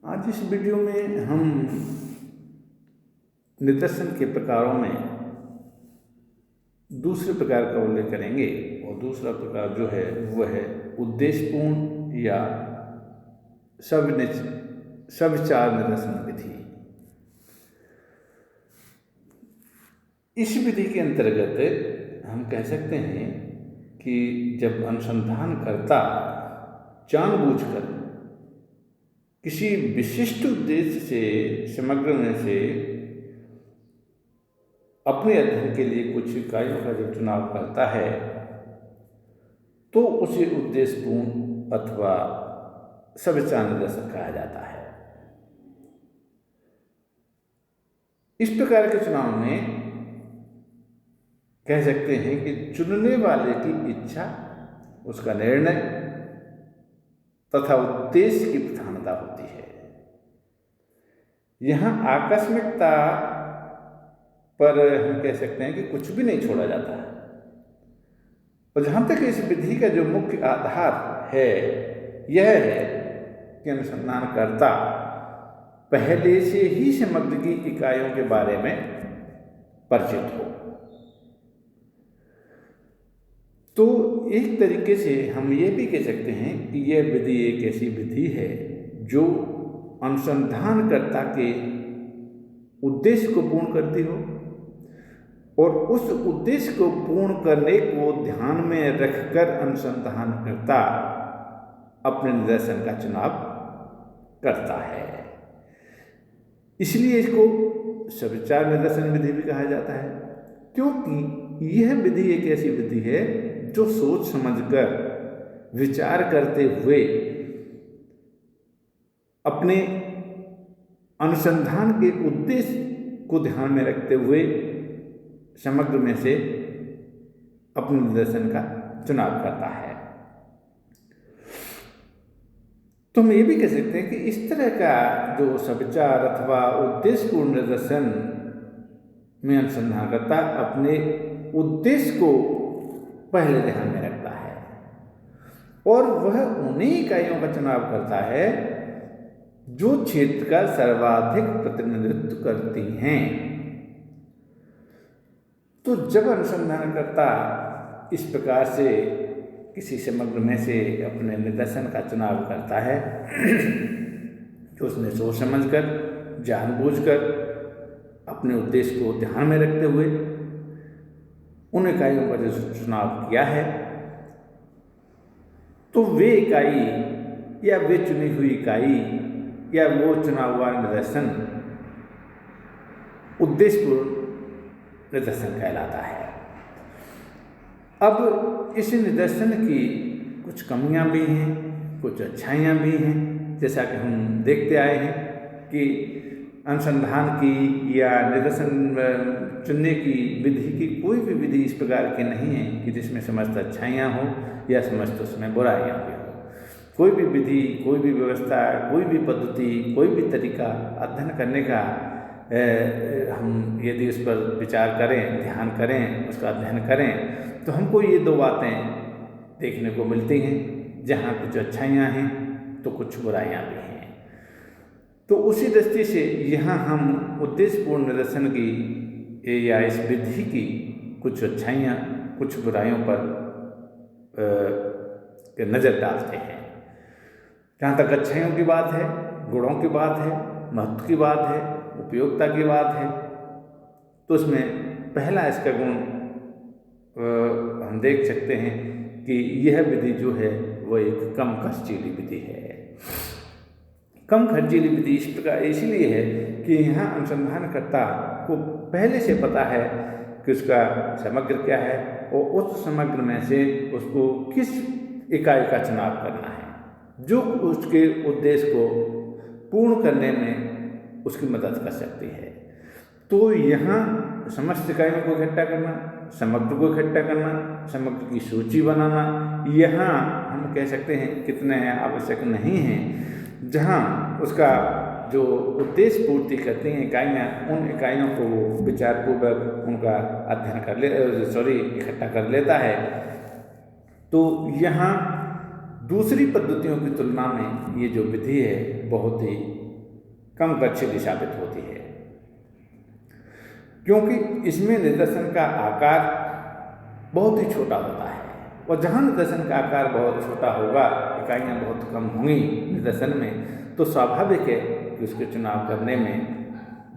आज इस वीडियो में हम निदर्शन के प्रकारों में दूसरे प्रकार का उल्लेख करेंगे और दूसरा प्रकार जो है वह है उद्देश्यपूर्ण या सविचार निदर्शन विधि। इस विधि के अंतर्गत हम कह सकते हैं कि जब अनुसंधानकर्ता जानबूझकर किसी विशिष्ट उद्देश्य से समग्र में से अपने अध्ययन के लिए कुछ इकाइयों का जब चुनाव करता है तो उसे उद्देश्यपूर्ण अथवा सविचार निदर्शन कहा जाता है। इस प्रकार के चुनाव में कह सकते हैं कि चुनने वाले की इच्छा, उसका निर्णय तथा उद्देश्य की प्रधानता होती है। यहाँ आकस्मिकता पर हम कह सकते हैं कि कुछ भी नहीं छोड़ा जाता है। और जहाँ तक इस विधि का जो मुख्य आधार है यह है कि अनुसंधानकर्ता पहले से ही समग्र की इकाइयों के बारे में परिचित हो। तो एक तरीके से हम ये भी कह सकते हैं कि यह विधि एक ऐसी विधि है जो अनुसंधानकर्ता के उद्देश्य को पूर्ण करती हो और उस उद्देश्य को पूर्ण करने को ध्यान में रखकर अनुसंधानकर्ता अपने निदर्शन का चुनाव करता है। इसलिए इसको सविचार निदर्शन विधि भी कहा जाता है, क्योंकि यह विधि एक ऐसी विधि है जो सोच समझकर विचार करते हुए अपने अनुसंधान के उद्देश्य को ध्यान में रखते हुए समग्र में से अपने निदर्शन का चुनाव करता है। तो हम ये भी कह सकते हैं कि इस तरह का जो सविचार अथवा उद्देश्यपूर्ण निदर्शन में अनुसंधानकर्ता अपने उद्देश्य को पहले ध्यान में रखता है और वह उन्हीं इकाइयों का चुनाव करता है जो क्षेत्र का सर्वाधिक प्रतिनिधित्व करती हैं। तो जब अनुसंधानकर्ता इस प्रकार से किसी समग्र में से अपने निदर्शन का चुनाव करता है तो उसने सोच समझकर जानबूझकर अपने उद्देश्य को ध्यान में रखते हुए उन इकाइयों का जो चुनाव किया है, तो वे इकाई या वे चुनी हुई इकाई या वो चुना हुआ निदर्शन उद्देश्यपूर्ण निदर्शन कहलाता है। अब इस निदर्शन की कुछ कमियां भी हैं, कुछ अच्छाइयां भी हैं। जैसा कि हम देखते आए हैं कि अनुसंधान की या निदर्शन चुनने की विधि की कोई भी विधि इस प्रकार की नहीं है कि जिसमें समस्त अच्छाइयाँ हो या समस्त उसमें बुराइयाँ भी हो। कोई भी विधि, कोई भी व्यवस्था, कोई भी पद्धति, कोई भी तरीका अध्ययन करने का हम यदि उस पर विचार करें, ध्यान करें, उसका अध्ययन करें तो हमको ये दो बातें देखने को मिलती हैं, जहाँ कुछ अच्छाइयाँ हैं तो कुछ बुराइयाँ भी हैं। तो उसी दृष्टि से यहाँ हम उद्देश्यपूर्ण निदर्शन की या इस विधि की कुछ अच्छाइयाँ, कुछ बुराइयों पर नज़र डालते हैं। जहाँ तक अच्छाइयों की बात है, गुणों की बात है, महत्व की बात है, उपयोगिता की बात है, तो उसमें पहला इसका गुण हम देख सकते हैं कि यह विधि जो है वह एक कम खर्चीली विधि है। कम खर्चीली विधि इस प्रकार इसलिए है कि यहाँ अनुसंधानकर्ता को पहले से पता है कि उसका समग्र क्या है और उस समग्र में से उसको किस इकाई का चुनाव करना है जो उसके उद्देश्य को पूर्ण करने में उसकी मदद कर सकती है। तो यहाँ समस्त इकाइयों को इकट्ठा करना, समग्र को इकट्ठा करना, समग्र की सूची बनाना, यहाँ हम कह सकते हैं कितने आवश्यक नहीं हैं। जहाँ उसका जो उद्देश्य पूर्ति करती हैं इकाइयाँ, उन इकाइयों को वो विचारपूर्वक उनका अध्ययन इकट्ठा कर लेता है। तो यहाँ दूसरी पद्धतियों की तुलना में ये जो विधि है बहुत ही कम गतिशील साबित होती है, क्योंकि इसमें निदर्शन का आकार बहुत ही छोटा होता है। और जहाँ निदर्शन का आकार बहुत छोटा होगा, इकाइयाँ बहुत कम होंगी निदर्शन में, तो स्वाभाविक है कि उसके चुनाव करने में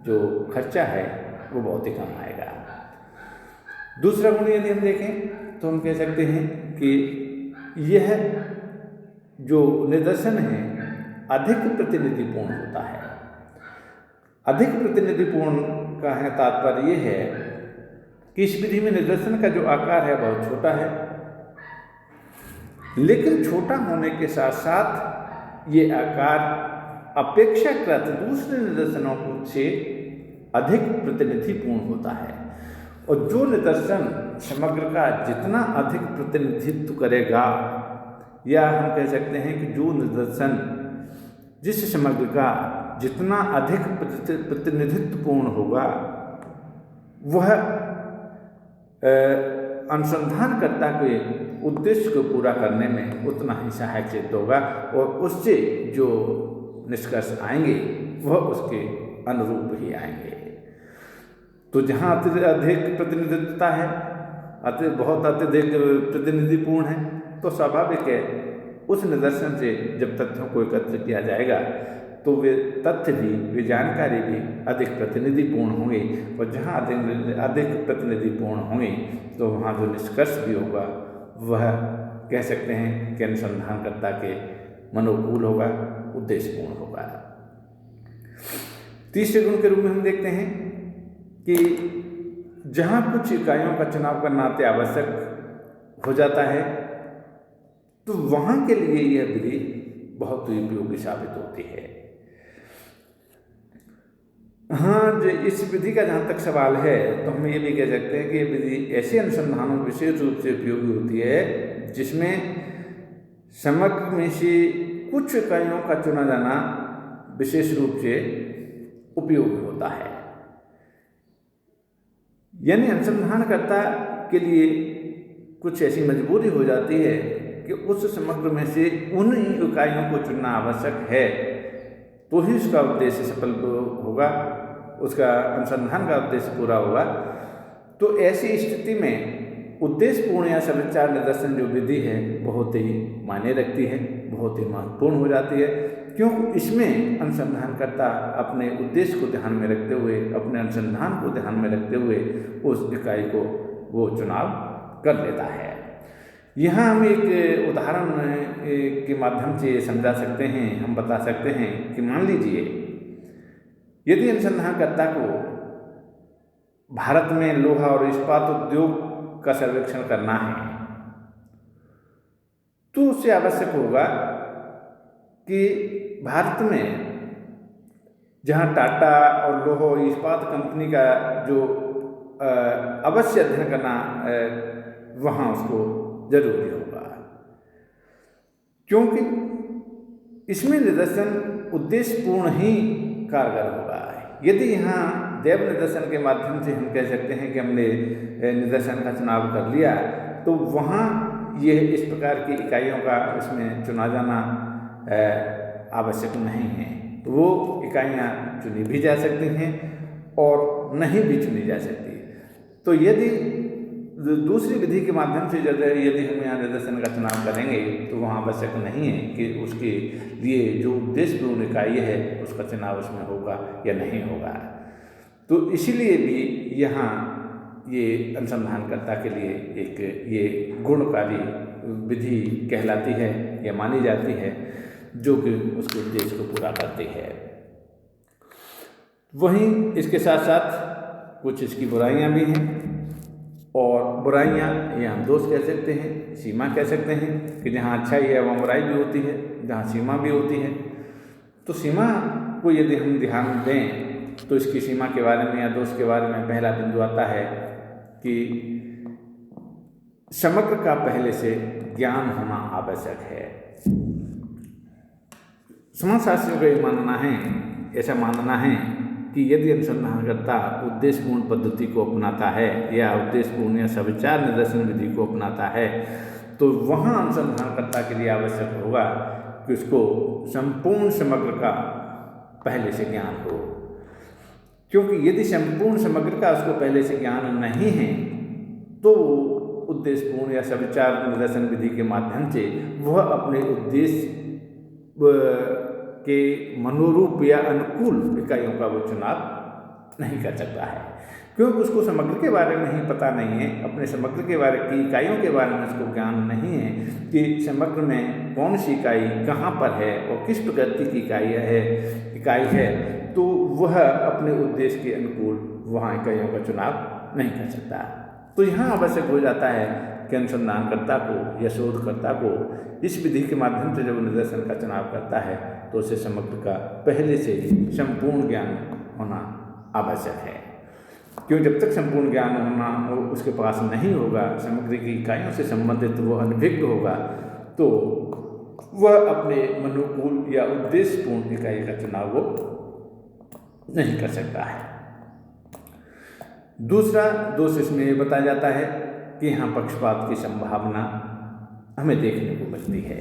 जो खर्चा है वो बहुत ही कम आएगा। दूसरा गुण यदि हम देखें तो हम कह सकते हैं कि यह जो निदर्शन है अधिक प्रतिनिधिपूर्ण होता है। अधिक प्रतिनिधिपूर्ण का है तात्पर्य यह है कि इस विधि में निदर्शन का जो आकार है बहुत छोटा है, लेकिन छोटा होने के साथ साथ ये आकार अपेक्षाकृत दूसरे निदर्शनों से अधिक प्रतिनिधिपूर्ण होता है। और जो निदर्शन समग्र का जितना अधिक प्रतिनिधित्व करेगा, या हम कह सकते हैं कि जो निदर्शन जिस समग्र का जितना अधिक प्रतिनिधित्वपूर्ण होगा, वह अनुसंधानकर्ता के उद्देश्य को पूरा करने में उतना ही सहायक सिद्ध होगा, और उससे जो निष्कर्ष आएंगे वह उसके अनुरूप ही आएंगे। तो जहाँ अधिक प्रतिनिधित्वता है, बहुत अत्यधिक प्रतिनिधिपूर्ण है, तो स्वाभाविक है उस निदर्शन से जब तथ्यों को एकत्र किया जाएगा तो वे तथ्य भी, वे जानकारी भी अधिक प्रतिनिधिपूर्ण होंगे। और जहाँ अधिक प्रतिनिधिपूर्ण होंगे तो वहाँ जो निष्कर्ष भी होगा वह कह सकते हैं कि अनुसंधानकर्ता के मनोकूल होगा, उद्देश्यपूर्ण होगा। तीसरे गुण के रूप में हम देखते हैं कि जहाँ कुछ इकाइयों का चुनाव करना अति आवश्यक हो जाता है, तो वहाँ के लिए यह विधि बहुत ही उपयोगी साबित होती है। हाँ, जो इस विधि का जहाँ तक सवाल है तो हम ये भी कह सकते हैं कि ये विधि ऐसे अनुसंधानों में विशेष रूप से उपयोगी होती है जिसमें समग्र में से कुछ इकाइयों का चुना जाना विशेष रूप से उपयोगी होता है। यानी अनुसंधानकर्ता के लिए कुछ ऐसी मजबूरी हो जाती है कि उस समग्र में से उन इकाइयों को चुनना आवश्यक है, तो ही उसका उद्देश्य सफल होगा, उसका अनुसंधान का उद्देश्य पूरा होगा। तो ऐसी स्थिति में उद्देश्यपूर्ण या सविचार निदर्शन जो विधि है बहुत ही मायने रखती है, बहुत ही महत्वपूर्ण हो जाती है, क्योंकि इसमें अनुसंधानकर्ता अपने उद्देश्य को ध्यान में रखते हुए, अपने अनुसंधान को ध्यान में रखते हुए उस इकाई को वो चुनाव कर लेता है। यहाँ हम एक उदाहरण के माध्यम से समझा सकते हैं, हम बता सकते हैं कि मान लीजिए यदि अनुसंधानकर्ता को भारत में लोहा और इस्पात उद्योग का सर्वेक्षण करना है, तो उससे आवश्यक होगा कि भारत में जहाँ टाटा और लोहा और इस्पात कंपनी का जो अवश्य अध्ययन करना वहाँ उसको जरूरी होगा, क्योंकि इसमें निदर्शन उद्देश्यपूर्ण ही कारगर होगा। यदि यहाँ जैव निदर्शन के माध्यम से हम कह सकते हैं कि हमने निदर्शन का चुनाव कर लिया, तो वहाँ ये इस प्रकार की इकाइयों का उसमें चुना जाना आवश्यक नहीं है। तो वो इकाइयाँ चुनी भी जा सकती हैं और नहीं भी चुनी जा सकती। तो यदि दूसरी विधि के माध्यम से यदि हम यहाँ निदर्शन का चुनाव करेंगे तो वहाँ आवश्यक नहीं है कि उसके लिए जो उद्देश्यपूर्ण इकाई है उसका चुनाव उसमें होगा या नहीं होगा। तो इसीलिए भी यहाँ ये अनुसंधानकर्ता के लिए एक ये गुणकारी विधि कहलाती है या मानी जाती है, जो कि उसके उद्देश्य को पूरा करती है। वहीं इसके साथ साथ कुछ इसकी बुराइयां भी हैं, और बुराइयां ये हम दोष कह सकते हैं, सीमा कह सकते हैं कि जहाँ अच्छाई है वहाँ बुराई भी होती है, जहाँ सीमा भी होती है। तो सीमा को यदि हम ध्यान दें तो इसकी सीमा के बारे में या दोष के बारे में पहला बिंदु आता है कि समग्र का पहले से ज्ञान होना आवश्यक है। समाजशास्त्रियों का ये मानना है, ऐसा मानना है कि यदि अनुसंधानकर्ता उद्देश्यपूर्ण पद्धति को अपनाता है या उद्देश्यपूर्ण या सविचार निदर्शन विधि को अपनाता है, तो वहाँ अनुसंधानकर्ता के लिए आवश्यक होगा कि उसको संपूर्ण समग्र का पहले से ज्ञान हो। क्योंकि यदि संपूर्ण समग्र का उसको पहले से ज्ञान नहीं है तो उद्देश्यपूर्ण या सविचार निदर्शन विधि के माध्यम से वह अपने उद्देश्य के मनोरूप या अनुकूल इकाइयों का वो चुनाव नहीं कर सकता है, क्योंकि उसको समग्र के बारे में ही पता नहीं है, अपने समग्र के बारे की इकाइयों के बारे में उसको ज्ञान नहीं है कि समग्र में कौन सी इकाई कहाँ पर है और किस प्रकृति की इकाई है, तो वह अपने उद्देश्य के अनुकूल वहाँ इकाइयों का चुनाव नहीं कर सकता। तो यहाँ आवश्यक हो जाता है कि अनुसंधानकर्ता को या शोधकर्ता को इस विधि के माध्यम से जब निदर्शन का चुनाव करता है तो उसे समग्र का पहले से ही संपूर्ण ज्ञान होना आवश्यक है। क्यों, जब तक संपूर्ण ज्ञान होना उसके पास नहीं होगा, समग्र की इकाइयों से संबंधित वो अनभिज्ञ होगा, तो वह अपने मनोकूल या उद्देश्यपूर्ण इकाई का चुनाव वो नहीं कर सकता है। दूसरा दोष इसमें ये बताया जाता है कि यहाँ पक्षपात की संभावना हमें देखने को मिलती है।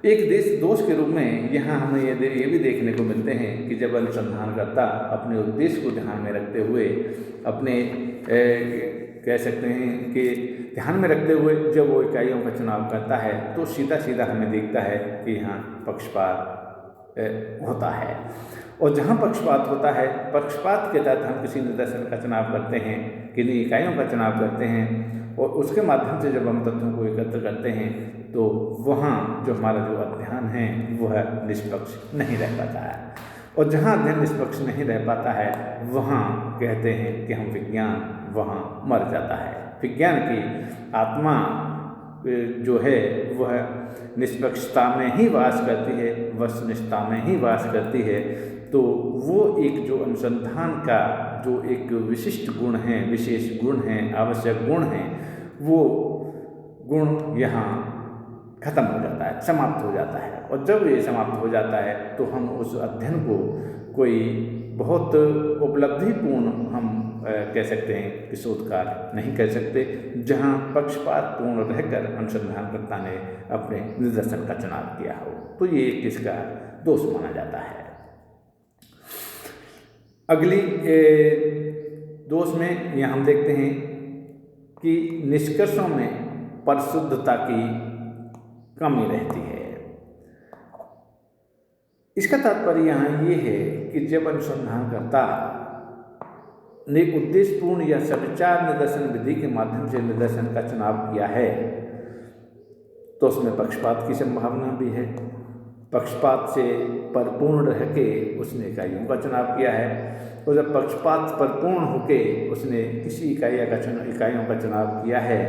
एक दोष के रूप में यहाँ हमें ये भी देखने को मिलते हैं कि जब अनुसंधानकर्ता अपने उद्देश्य को ध्यान में रखते हुए अपने कह सकते हैं कि ध्यान में रखते हुए जब वो इकाइयों का चुनाव करता है तो सीधा सीधा हमें दिखता है कि यहाँ पक्षपात होता है। और जहाँ पक्षपात होता है, पक्षपात के तहत हम किसी निदर्शन का चुनाव करते हैं, किन्हीं इकाइयों का चुनाव करते हैं और उसके माध्यम से जब हम तथ्यों को एकत्र करते हैं तो वहाँ जो हमारा जो अध्ययन है वह निष्पक्ष नहीं रह पाता है। और जहाँ अध्ययन निष्पक्ष नहीं रह पाता है वहाँ कहते हैं कि हम विज्ञान वहाँ मर जाता है। विज्ञान की आत्मा जो है वह निष्पक्षता में ही वास करती है, वस्तुनिष्ठता में ही वास करती है। तो वो एक जो अनुसंधान का जो एक विशिष्ट गुण है, विशेष गुण है, आवश्यक गुण है, वो गुण यहाँ खत्म हो जाता है, समाप्त हो जाता है। और जब ये समाप्त हो जाता है तो हम उस अध्ययन को कोई बहुत उपलब्धिपूर्ण हम कह सकते हैं कि शोध कार्य नहीं कर सकते, जहाँ पक्षपातपूर्ण रहकर अनुसंधानकर्ता ने अपने निदर्शन का चुनाव किया हो। तो ये किसका दोष माना जाता है। अगली दोष में यहाँ हम देखते हैं कि निष्कर्षों में परिशुद्धता की कमी रहती है। इसका तात्पर्य यहाँ ये है कि जब अनुसंधानकर्ता ने उद्देश्यपूर्ण या सविचार निदर्शन विधि के माध्यम से निदर्शन का चुनाव किया है तो उसमें पक्षपात की संभावना भी है। पक्षपात से परिपूर्ण रह के उसने इकाइयों का चुनाव किया है, और जब पक्षपात परिपूर्ण होके उसने किसी इकाइयों का चुनाव किया है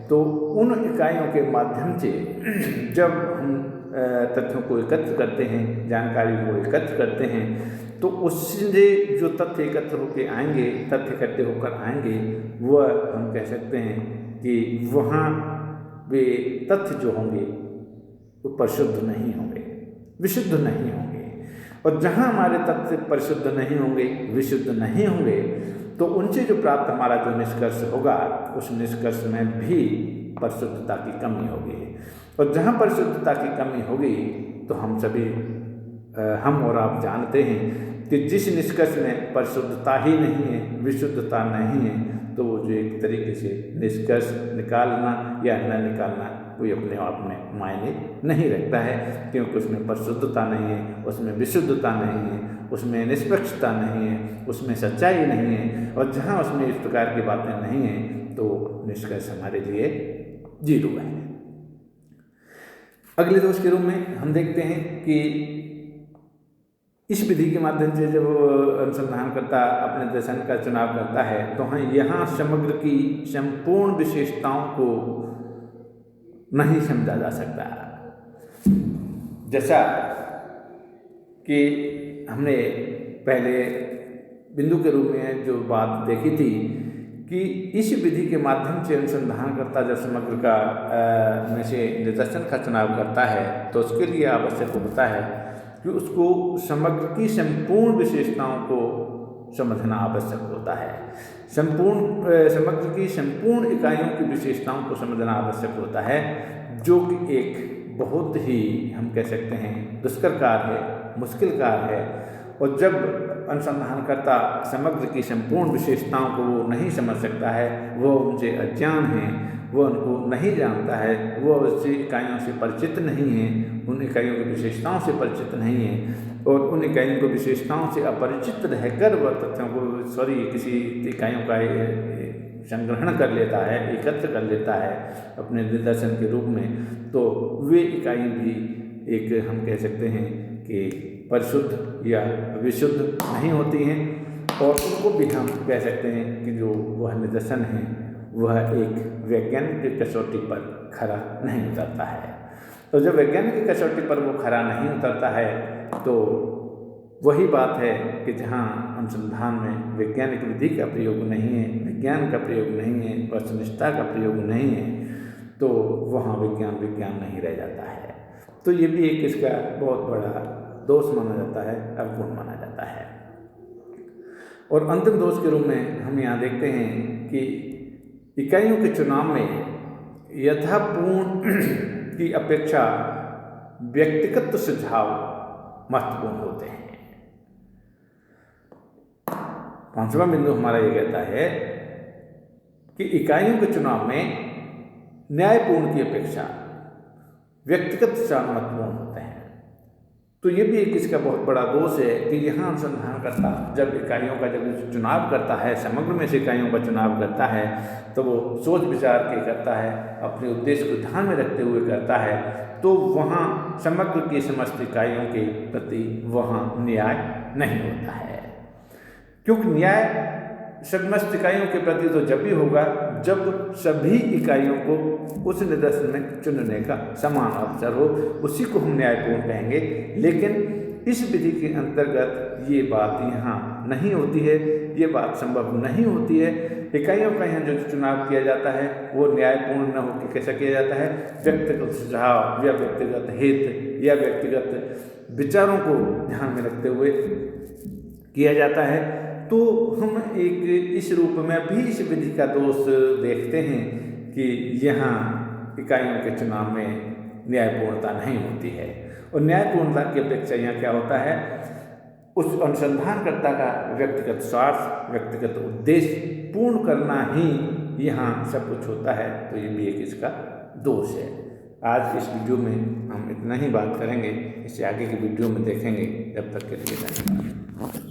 तो उन इकाइयों के माध्यम से जब हम तथ्यों को एकत्र करते हैं, जानकारी को एकत्र करते हैं, तो उससे जो तथ्य एकत्र होकर आएंगे, तथ्य इकट्ठे होकर आएंगे, वह हम कह सकते हैं कि वहाँ वे तथ्य जो होंगे वो परिशुद्ध नहीं होंगे, विशुद्ध नहीं होंगे। और जहाँ हमारे तथ्य परिशुद्ध नहीं होंगे, विशुद्ध नहीं होंगे, तो उनसे जो प्राप्त हमारा जो निष्कर्ष होगा उस निष्कर्ष में भी परिशुद्धता की कमी होगी। और जहाँ परिशुद्धता की कमी होगी तो हम और आप जानते हैं कि जिस निष्कर्ष में परिशुद्धता ही नहीं है, विशुद्धता नहीं है, तो वो जो एक तरीके से निष्कर्ष निकालना या न निकालना कोई अपने आप में मायने नहीं रखता है, क्योंकि उसमें परिशुद्धता नहीं है, उसमें विशुद्धता नहीं है, उसमें निष्पक्षता नहीं है, उसमें सच्चाई नहीं है। और जहाँ उसमें इस प्रकार की बातें नहीं हैं तो निष्कर्ष हमारे लिए जीरो है। अगले दोष के रूप में हम देखते हैं कि इस विधि के माध्यम से जब अनुसंधानकर्ता अपने दर्शन का चुनाव करता है तो यहाँ समग्र की संपूर्ण विशेषताओं को नहीं समझा जा सकता। जैसा कि हमने पहले बिंदु के रूप में जो बात देखी थी कि इस विधि के माध्यम से अनुसंधानकर्ता जब समग्र का में से निदर्शन का चुनाव करता है तो उसके लिए आवश्यक होता है कि उसको समग्र की संपूर्ण विशेषताओं को समझना आवश्यक होता है। समग्र की संपूर्ण इकाइयों की विशेषताओं को समझना आवश्यक होता है, जो कि एक बहुत ही हम कह सकते हैं दुष्कर कार्य है, मुश्किल कार्य है। और जब अनुसंधानकर्ता समग्र की संपूर्ण विशेषताओं को वो नहीं समझ सकता है, वो उनसे अज्ञान है, वो उनको नहीं जानता है, वो उससे इकाइयों से परिचित नहीं है, उन इकाइयों की विशेषताओं से परिचित नहीं है, और उन इकाइयों को विशेषताओं से अपरिचित रहकर वह तथ्यों को किसी इकाइयों का संग्रहण कर लेता है, एकत्र कर लेता है अपने निदर्शन के रूप में, तो वे इकाई भी एक हम कह सकते हैं कि परिशुद्ध या विशुद्ध नहीं होती हैं, और उनको भी हम कह सकते हैं कि जो वह निदर्शन है वह एक वैज्ञानिक कसौटी पर खरा नहीं उतरता है। तो जब वैज्ञानिक कसौटी पर वो खरा नहीं उतरता है तो वही बात है कि जहाँ अनुसंधान में वैज्ञानिक विधि का प्रयोग नहीं है, विज्ञान का प्रयोग नहीं है, वस्तुनिष्ठता का प्रयोग नहीं है, तो वहाँ विज्ञान नहीं रह जाता है। तो ये भी एक इसका बहुत बड़ा दोष माना जाता है, अवगुण माना जाता है। और अंतिम दोष के रूप में हम यहाँ देखते हैं कि इकाइयों के चुनाव में यथापूर्ण की अपेक्षा व्यक्तिगत सुझाव महत्वपूर्ण होते हैं। पांचवा बिंदु हमारा ये कहता है कि इकाइयों के चुनाव में न्यायपूर्ण की अपेक्षा व्यक्तिगत सुझाव महत्वपूर्ण होते हैं। तो ये भी एक इसका बहुत बड़ा दोष है कि यहाँ अनुसंधानकर्ता जब इकाइयों का जब चुनाव करता है, समग्र में से इकाइयों का चुनाव करता है, तो वो सोच विचार के करता है, अपने उद्देश्य को ध्यान में रखते हुए करता है, तो वहाँ समग्र की समस्त इकाइयों के प्रति वहाँ न्याय नहीं होता है। क्योंकि न्याय समस्त इकाइयों के प्रति तो जब भी होगा जब सभी इकाइयों को उस निदर्शन में चुनने का समान अवसर हो, उसी को हम न्यायपूर्ण कहेंगे। लेकिन इस विधि के अंतर्गत ये बात यहाँ नहीं होती है, ये बात संभव नहीं होती है। इकाइयों का यहाँ जो चुनाव किया जाता है वो न्यायपूर्ण न होकर कैसा किया जाता है, व्यक्तिगत सुझाव या व्यक्तिगत हित या व्यक्तिगत विचारों को ध्यान में रखते हुए किया जाता है। तो हम एक इस रूप में भी इस विधि का दोष देखते हैं कि यहाँ इकाइयों के चुनाव में न्यायपूर्णता नहीं होती है। और न्यायपूर्णता की अपेक्षा यहाँ क्या होता है, उस अनुसंधानकर्ता का व्यक्तिगत स्वार्थ, व्यक्तिगत उद्देश्य पूर्ण करना ही यहाँ सब कुछ होता है। तो ये भी एक इसका दोष है। आज इस वीडियो में हम इतना ही बात करेंगे, इससे आगे की वीडियो में देखेंगे। जब तक के लिए धन्यवाद।